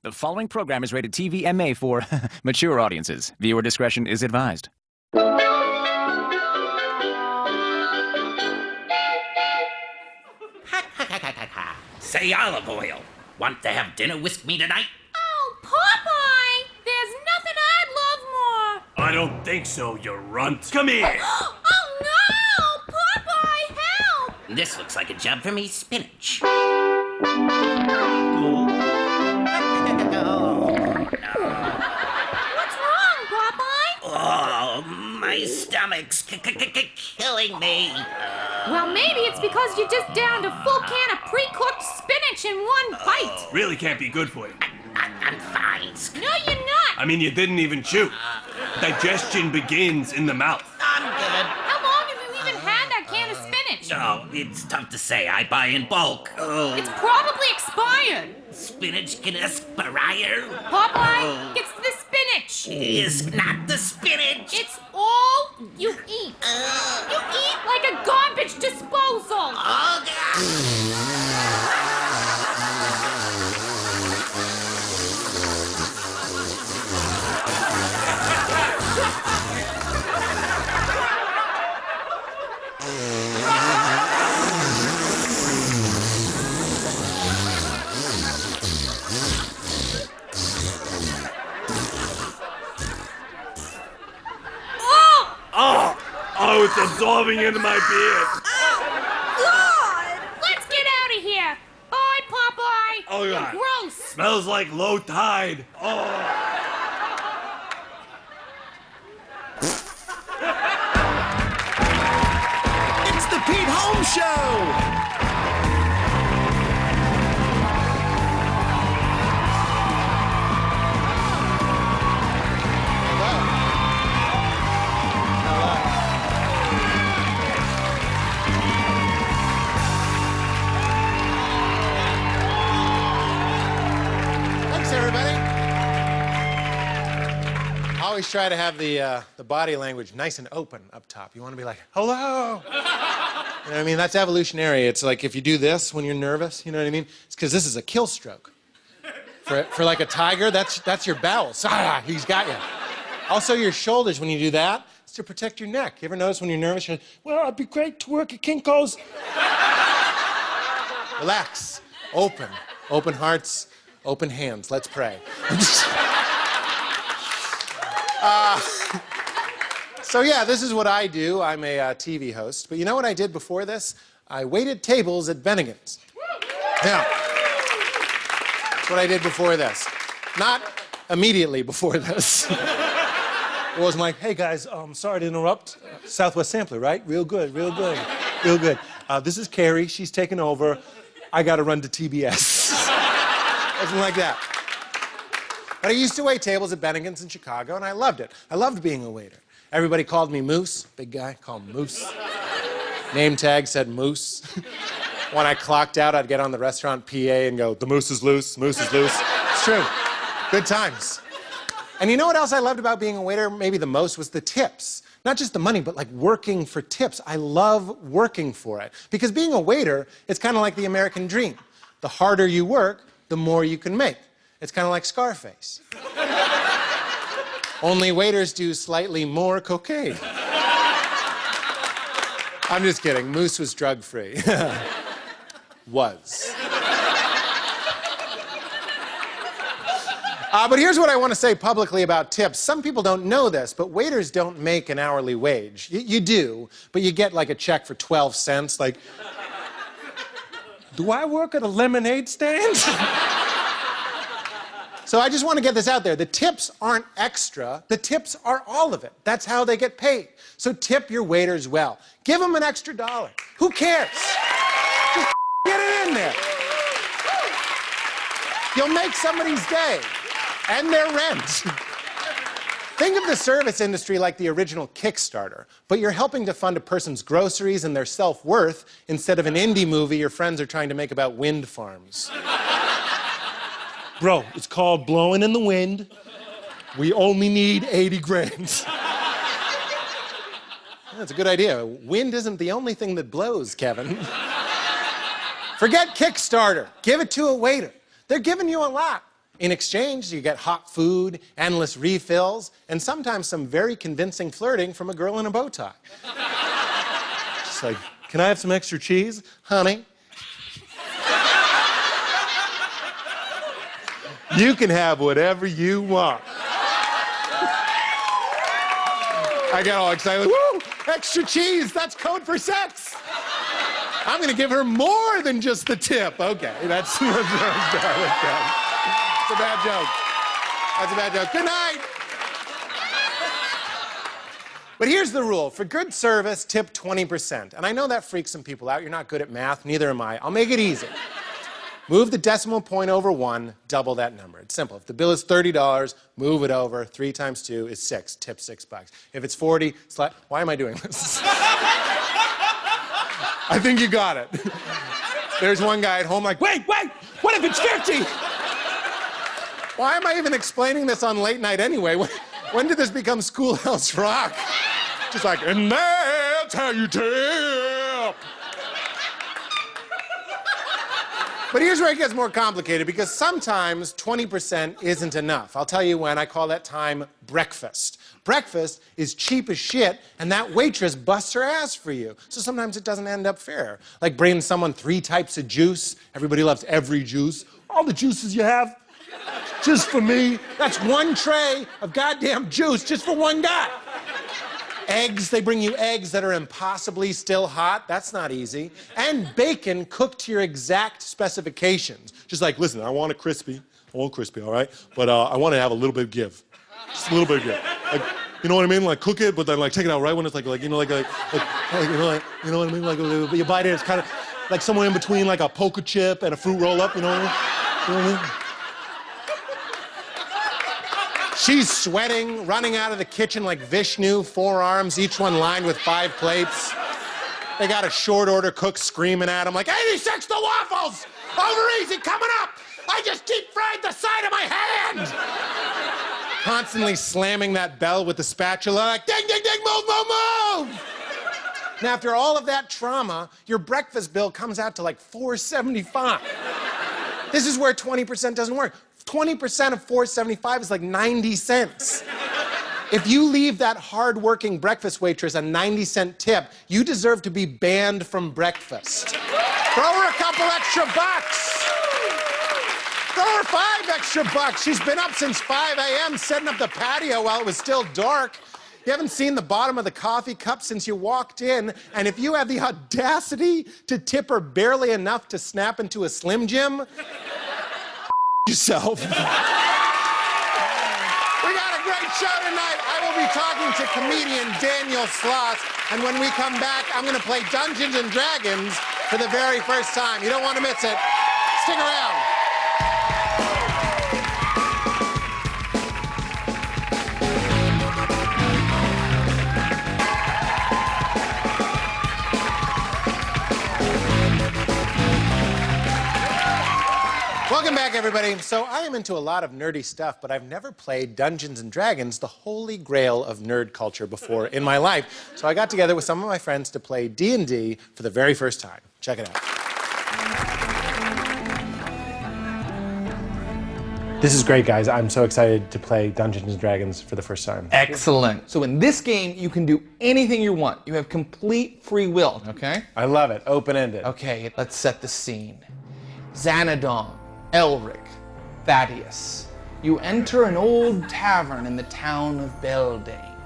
The following program is rated TV MA for mature audiences. Viewer discretion is advised. Say, olive oil, want to have dinner with me tonight? Oh, Popeye! There's nothing I'd love more. I don't think so, you runt. Come here. Oh, no! Popeye, help! This looks like a job for me, spinach. What's wrong, Popeye? Oh, my stomach's killing me. Well, maybe it's because you just downed a full can of pre-cooked spinach in one bite. Really can't be good for you. I'm fine. No, you're not. I mean, you didn't even chew. Digestion begins in the mouth. I'm good. How long have you even had that can of spinach? Oh, it's tough to say. I buy in bulk. Oh, It's probably expired. spinach can expire. Popeye, it's the spinach. It's not the spinach. It's all you eat. You eat like a garbage disposal. Oh, God. Oh, it's absorbing into my beard. God! Let's get out of here. Bye, Popeye. Oh, You're God. gross. Smells like low tide. Oh. It's the Pete Holmes Show! Thanks, everybody. I always try to have the body language nice and open up top. You want to be like, hello. You know what I mean? That's evolutionary. It's like if you do this when you're nervous, you know what I mean? It's because this is a kill stroke. For like a tiger, that's your bowels. Ah, he's got you. Also, your shoulders, when you do that, it's to protect your neck. You ever notice when you're nervous, you're like, well, it'd be great to work at Kinko's. Relax. Open. Open hearts, open hands. Let's pray. So yeah, this is what I do. I'm a TV host. But you know what I did before this? I waited tables at Bennigan's. Yeah. That's what I did before this. Not immediately before this. It wasn't like, hey guys, sorry to interrupt. Southwest Sampler, right? Real good, real good, real good. This is Carrie. She's taking over. I got to run to TBS. Wasn't like that. But I used to wait tables at Bennigan's in Chicago, and I loved it. I loved being a waiter. Everybody called me Moose. Big guy, called him Moose. Name tag said Moose. When I clocked out, I'd get on the restaurant PA and go, the moose is loose, moose is loose. It's true. Good times. And you know what else I loved about being a waiter maybe the most was the tips. Not just the money, but like working for tips. I love working for it. Because being a waiter, it's kind of like the American dream. The harder you work, the more you can make. It's kind of like Scarface. Only waiters do slightly more cocaine. I'm just kidding. Moose was drug-free. Was. But here's what I want to say publicly about tips. Some people don't know this, but waiters don't make an hourly wage. You do, but you get like a check for 12 cents. Like, do I work at a lemonade stand? So I just want to get this out there. The tips aren't extra. The tips are all of it. That's how they get paid. So tip your waiters well. Give them an extra $1. Who cares? Just get it in there. You'll make somebody's day and their rent. Think of the service industry like the original Kickstarter, but you're helping to fund a person's groceries and their self-worth instead of an indie movie your friends are trying to make about wind farms. Bro, it's called Blowing in the Wind. We only need 80 grand. That's a good idea. Wind isn't the only thing that blows, Kevin. Forget Kickstarter. Give it to a waiter. They're giving you a lot. In exchange, you get hot food, endless refills, and sometimes some very convincing flirting from a girl in a bow tie. Just like, can I have some extra cheese, honey? You can have whatever you want. I get all excited, woo, extra cheese, that's code for sex. I'm gonna give her more than just the tip. Okay, that's a bad joke. That's a bad joke. Good night. But here's the rule. For good service, tip 20%. And I know that freaks some people out. You're not good at math, neither am I. I'll make it easy. Move the decimal point over 1, double that number. It's simple. If the bill is $30, move it over. 3 times 2 is 6. Tip $6. If it's 40, why am I doing this? I think you got it. There's one guy at home like, wait, what if it's 50? Why am I even explaining this on late night anyway? When did this become Schoolhouse Rock? Just like, and that's how you tip. But here's where it gets more complicated, because sometimes 20% isn't enough. I'll tell you when. I call that time breakfast. Breakfast is cheap as shit, and that waitress busts her ass for you. So sometimes it doesn't end up fair. Like bringing someone 3 types of juice. Everybody loves every juice. All the juices you have, just for me. That's 1 tray of goddamn juice just for one guy. Eggs, they bring you eggs that are impossibly still hot. That's not easy. And bacon cooked to your exact specifications. Just like, listen, I want it crispy. I want crispy, all right? But I want to have a little bit of give. Just a little bit of give. Like, you know what I mean? Like, cook it, but then, like, take it out right when it's, like you know, you know what I mean? Like, you bite it, it's kind of like somewhere in between, like, a poker chip and a fruit roll-up, you know what I mean? You know what I mean? She's sweating, running out of the kitchen like Vishnu, 4 arms, each one lined with 5 plates. They got a short order cook screaming at him like, 86 the waffles! Over easy, coming up! I just deep fried the side of my hand! Constantly slamming that bell with the spatula like, ding, ding, ding, move, move, move! Now, after all of that trauma, your breakfast bill comes out to like $4.75. This is where 20% doesn't work. 20% of $4.75 is like 90 cents. If you leave that hard-working breakfast waitress a 90-cent tip, you deserve to be banned from breakfast. Throw her a couple extra bucks. Throw her 5 extra bucks. She's been up since 5 a.m. setting up the patio while it was still dark. You haven't seen the bottom of the coffee cup since you walked in, and if you have the audacity to tip her barely enough to snap into a Slim Jim, yourself. We got a great show tonight. I will be talking to comedian Daniel Sloss, and when we come back, I'm going to play Dungeons and Dragons for the very first time. You don't want to miss it. Stick around. Welcome back, everybody. So I am into a lot of nerdy stuff, but I've never played Dungeons and Dragons, the holy grail of nerd culture, before in my life. So I got together with some of my friends to play D&D for the very first time. Check it out. This is great, guys. I'm so excited to play Dungeons and Dragons for the first time. Excellent. So in this game, you can do anything you want. You have complete free will, okay? I love it. Open-ended. Okay, let's set the scene. Xanadon, Elric, Thaddeus. You enter an old tavern in the town of Beldain.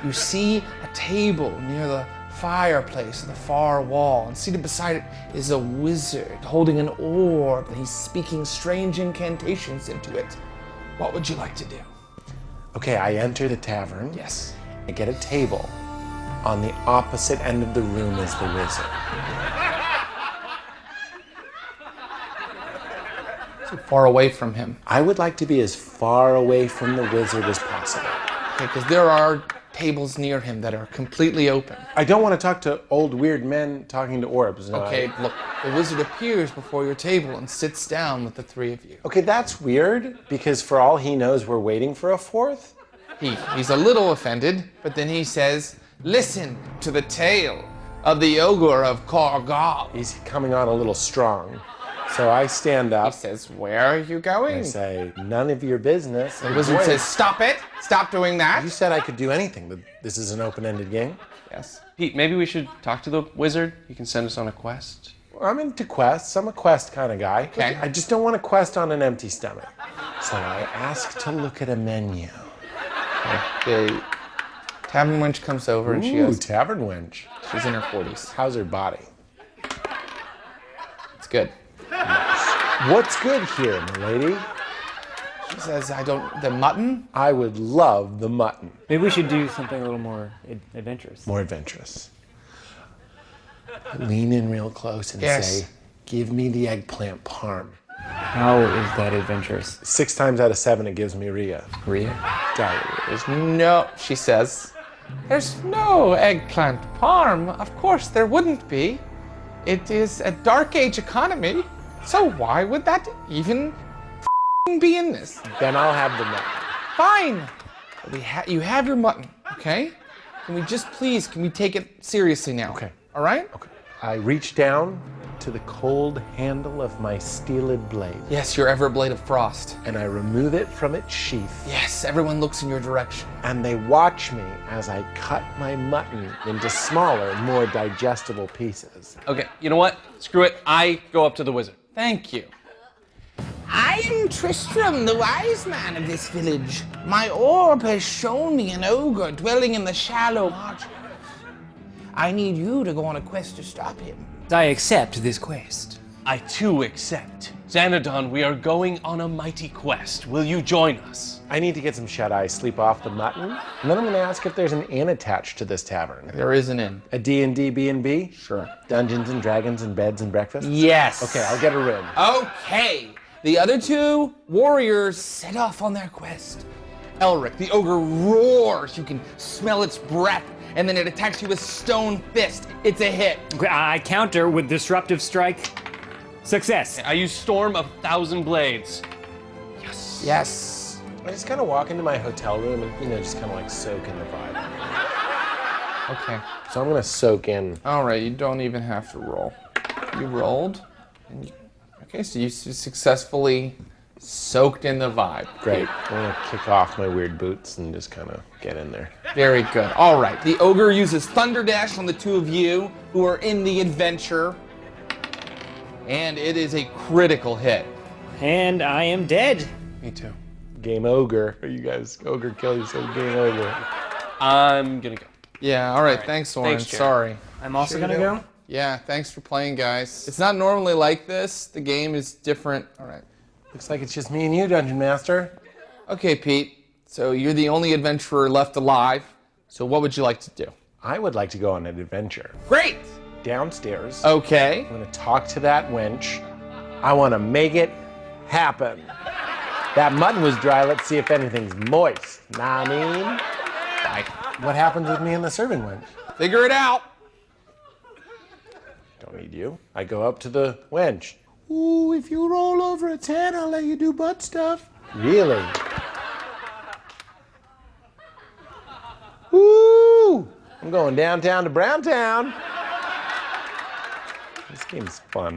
You see a table near the fireplace at the far wall, and seated beside it is a wizard holding an orb, and he's speaking strange incantations into it. What would you like to do? Okay, I enter the tavern. Yes. I get a table. On the opposite end of the room is the wizard. So far away from him. I would like to be as far away from the wizard as possible. Okay, because there are tables near him that are completely open. I don't want to talk to old weird men talking to orbs. No, Okay, look, the wizard appears before your table and sits down with the 3 of you. Okay, that's weird, because for all he knows, we're waiting for a 4th. He's a little offended, but then he says, listen to the tale of the ogre of Korgal. He's coming on a little strong. So I stand He up. says, where are you going? I say, none of your business. The wizard says, stop it. Stop doing that. You said I could do anything, but this is an open-ended game. Yes. Pete, maybe we should talk to the wizard. He can send us on a quest. Well, I'm into quests. I'm a quest kind of guy. Okay. I just don't want to quest on an empty stomach. So I ask to look at a menu. The tavern wench comes over and she Ooh, goes, tavern wench. she's in her 40s. How's her body? It's good. What's good here, milady? She says, the mutton? I would love the mutton. Maybe we should do something a little more adventurous. More adventurous. Lean in real close and Yes. say, give me the eggplant parm. How is that adventurous? 6 times out of 7, it gives me Rhea. Rhea? Diarrhea. There's no, she says, there's no eggplant parm. Of course there wouldn't be. It is a dark age economy. So why would that even be in this? Then I'll have the mutton. Fine. You have your mutton, okay? Can we just please, can we take it seriously now? Okay. All right? Okay. I reach down to the cold handle of my steeled blade. Yes, your ever blade of frost. And I remove it from its sheath. Yes, everyone looks in your direction. And they watch me as I cut my mutton into smaller, more digestible pieces. Okay, you know what? Screw it. I go up to the wizard. Thank you. I am Tristram, the wise man of this village. My orb has shown me an ogre dwelling in the shallow margin. I need you to go on a quest to stop him. I accept this quest. I too accept. Xanadon, we are going on a mighty quest. Will you join us? I need to get some shut-eye sleep off the mutton. And then I'm going to ask if there's an inn attached to this tavern. There is an inn. A D&D B&B? Sure. Dungeons and Dragons and beds and breakfasts? Yes. Okay, I'll get a room. Okay. The other 2 warriors set off on their quest. Elric, the ogre, roars. You can smell its breath, and then it attacks you with stone fist. It's a hit. Okay, I counter with disruptive strike. Success. I use Storm of 1,000 Blades. Yes. I just kind of walk into my hotel room and, just kind of like soak in the vibe. Okay. So I'm going to soak in. All right, you don't even have to roll. You rolled. And okay, so you successfully soaked in the vibe. Great. I'm going to kick off my weird boots and just kind of get in there. Very good. All right. The ogre uses Thunder Dash on the 2 of you who are in the adventure. And it is a critical hit. And I am dead. Me too. Game ogre. You guys, ogre kill yourself, game ogre. I'm gonna go. Yeah, all right. Thanks, Soren. Thanks, Jared. Sorry. I'm also gonna go. Yeah, thanks for playing, guys. It's not normally like this. The game is different. All right. Looks like it's just me and you, Dungeon Master. Okay, Pete. So you're the only adventurer left alive. So what would you like to do? I would like to go on an adventure. Great. Downstairs. Okay. I'm going to talk to that wench. I want to make it happen. That mutton was dry. Let's see if anything's moist. Nah, I mean. Bye. What happens with me and the serving wench? Figure it out. Don't need you. I go up to the wench. Ooh, if you roll over a 10, I'll let you do butt stuff. Really? Ooh, I'm going downtown to Browntown. This game's fun.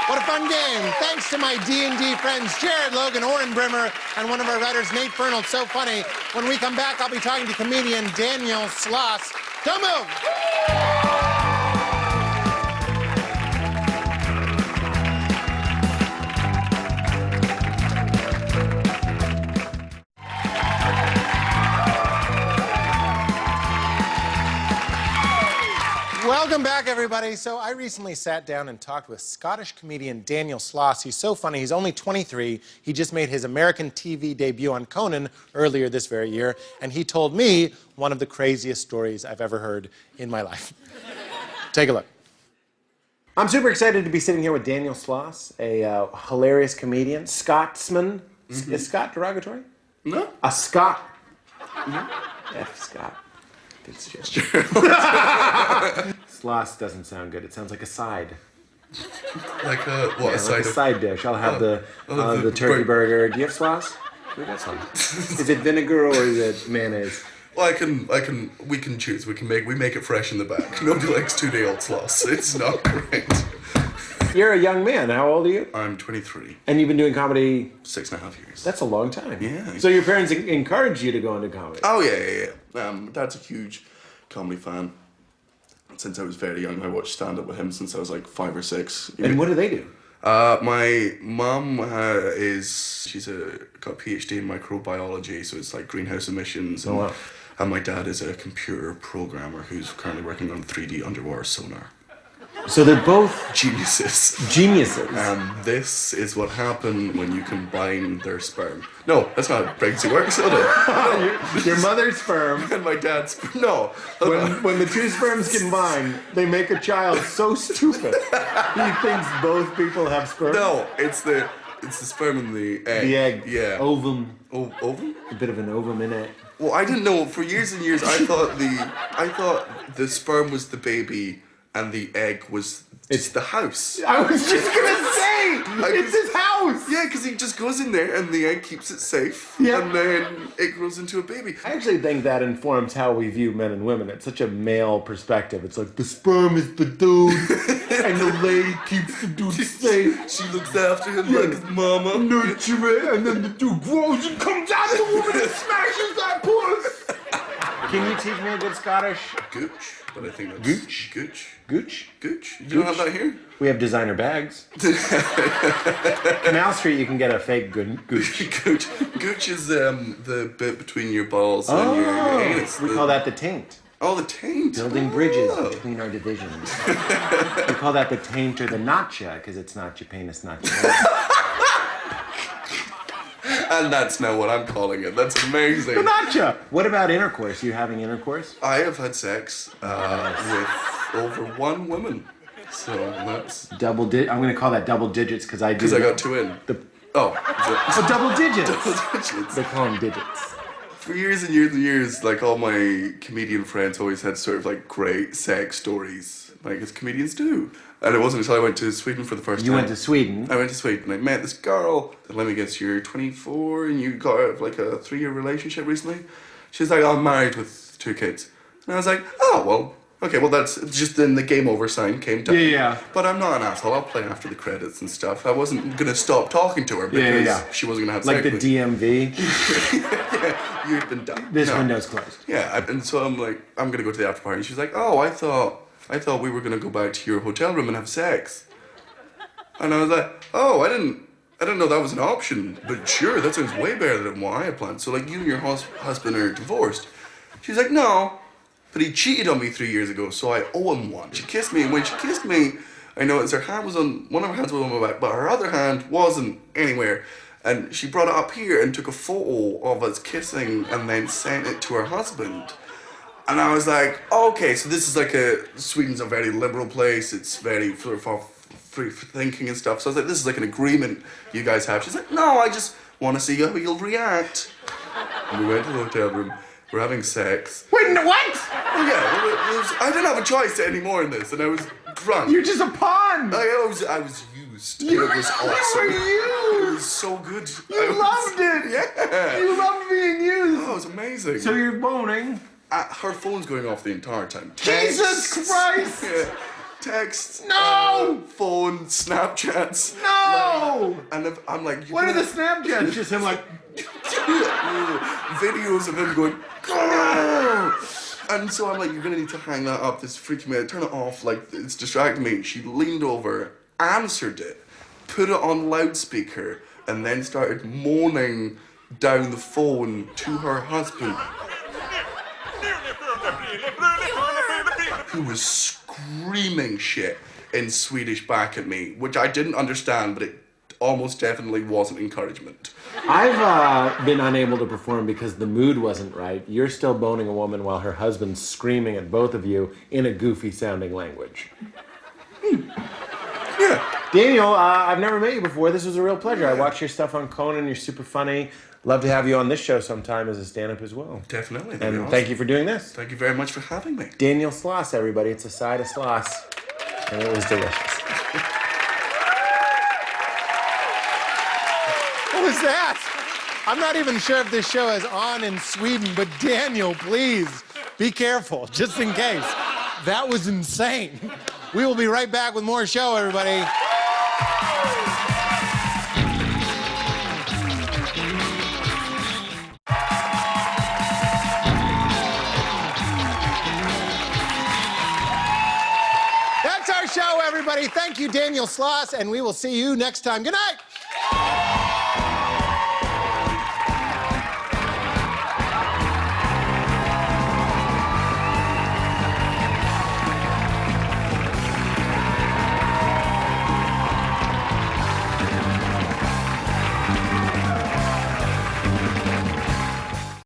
What a fun game. Thanks to my D&D friends, Jared, Logan, Oren Brimmer, and one of our writers, Nate Fernald. So funny. When we come back, I'll be talking to comedian Daniel Sloss. Don't move! Welcome back, everybody. So I recently sat down and talked with Scottish comedian Daniel Sloss. He's so funny. He's only 23. He just made his American TV debut on Conan earlier this very year, and he told me one of the craziest stories I've ever heard in my life. Take a look. I'm super excited to be sitting here with Daniel Sloss, a hilarious comedian, Scotsman. Mm-hmm. Is Scot derogatory? No. A Scot. Mm-hmm. F Scott. It's just Sloss doesn't sound good. It sounds like a side. Like a what? Yeah, A side like a of... side dish. I'll have the turkey burger. Do you have Sloss? We got some. Is it vinegar or is it mayonnaise? Well, we can choose. We make it fresh in the back. Nobody likes 2-day-old Sloss. It's not great. You're a young man. How old are you? I'm 23. And you've been doing comedy 6.5 years. That's a long time. Yeah. So your parents encouraged you to go into comedy? Oh, yeah. Dad's a huge comedy fan. Since I was very young, I watched stand-up with him since I was like 5 or 6. And what do they do? My mum she's got a PhD in microbiology, so it's like greenhouse emissions. And, wow. And my dad is a computer programmer who's currently working on 3D underwater sonar. So they're both Geniuses. geniuses. This is what happened when you combine their sperm. No, that's not how pregnancy works, is it? No. Your mother's sperm. And my dad's sperm. No. When the two sperms combine, they make a child so stupid. He thinks both people have sperm. No, it's the sperm and the egg. The egg. Yeah. Ovum. Ovum? A bit of an ovum in it. Well, I didn't know. For years and years, I thought the sperm was the baby and the egg was it's the house. I was just gonna say, it's his house. Yeah, because he just goes in there and the egg keeps it safe. Yeah. And then it grows into a baby. I actually think that informs how we view men and women. It's such a male perspective. It's like the sperm is the dude, and the leg keeps the dude safe. She looks after him like his mama. Nurture it, and then the dude grows and comes out of the woman and smashes that puss. Can you teach me a good Scottish? Gooch. But I think that's... Gooch? Gooch. Gooch? Gooch? You don't have that here? We have designer bags. Canal Street, you can get a fake gooch. Gooch. Gooch is the bit between your balls and your anus. We call that the taint. Oh, the taint. Building bridges between our divisions. We call that the taint or the notcha, because it's not your penis, not your penis. And that's now what I'm calling it. That's amazing. The notcha! What about intercourse? You having intercourse? I have had sex with over 1 woman. So that's... I'm going to call that double digits because I do... Because I got 2 in. Double digits! Double digits. They call them digits. For years and years and years, like all my comedian friends always had sort of like great sex stories, like as comedians do. And it wasn't until I went to Sweden for the first time. You went to Sweden? I went to Sweden. I met this girl. Let me guess, you're 24 and you got out of like a 3-year relationship recently? She's like, I'm married with 2 kids. And I was like, oh, well, okay, well that's just then the game over sign came down. Yeah. But I'm not an asshole. I'll play after the credits and stuff. I wasn't going to stop talking to her because she wasn't going to have like sex with the DMV? Yeah, you've been done. This window's closed. Yeah, and so I'm like, I'm going to go to the after party. And she's like, oh, I thought we were going to go back to your hotel room and have sex. And I was like, oh, I didn't know that was an option. But sure, that sounds way better than what I had planned. So like, you and your husband are divorced. She's like, no, but he cheated on me 3 years ago, so I owe him one. She kissed me, and when she kissed me, I noticed her hand was on, one of her hands was on my back, but her other hand wasn't anywhere. And she brought it up here and took a photo of us kissing and then sent it to her husband. And I was like, okay, so this is like Sweden's a very liberal place. It's very free for thinking and stuff. So I was like, this is like an agreement you guys have. She's like, no, I just want to see how you'll react. And we went to the hotel room. We're having sex. Wait, no, what? Oh yeah, I didn't have a choice anymore in this, and I was drunk. You're just a pawn. I was used. It was awesome. You were used. It was so good. You loved it. Yeah. You loved being used. Oh, it was amazing. So you're boning. Her phone's going off the entire time. Jesus Christ! Yeah. Texts. No! Phone, Snapchats. No! And I'm like, what are the Snapchats? Just him like... videos of him going, and so I'm like, you're gonna need to hang that up. This is freaking me out. Turn it off. Like, it's distracting me. She leaned over, answered it, put it on loudspeaker, and then started moaning down the phone to her husband, who was screaming shit in Swedish back at me, which I didn't understand, but it almost definitely wasn't encouragement. I've been unable to perform because the mood wasn't right. You're still boning a woman while her husband's screaming at both of you in a goofy sounding language. Yeah. Daniel, I've never met you before. This was a real pleasure. I watched your stuff on Conan. You're super funny. Love to have you on this show sometime as a stand-up as well. Definitely. And awesome. Thank you for doing this. Thank you very much for having me. Daniel Sloss, everybody. It's a side of Sloss. And it was delicious. What was that? I'm not even sure if this show is on in Sweden, but Daniel, please, be careful, just in case. That was insane. We will be right back with more show, everybody. That's our show, everybody. Thank you, Daniel Sloss, and we will see you next time. Good night.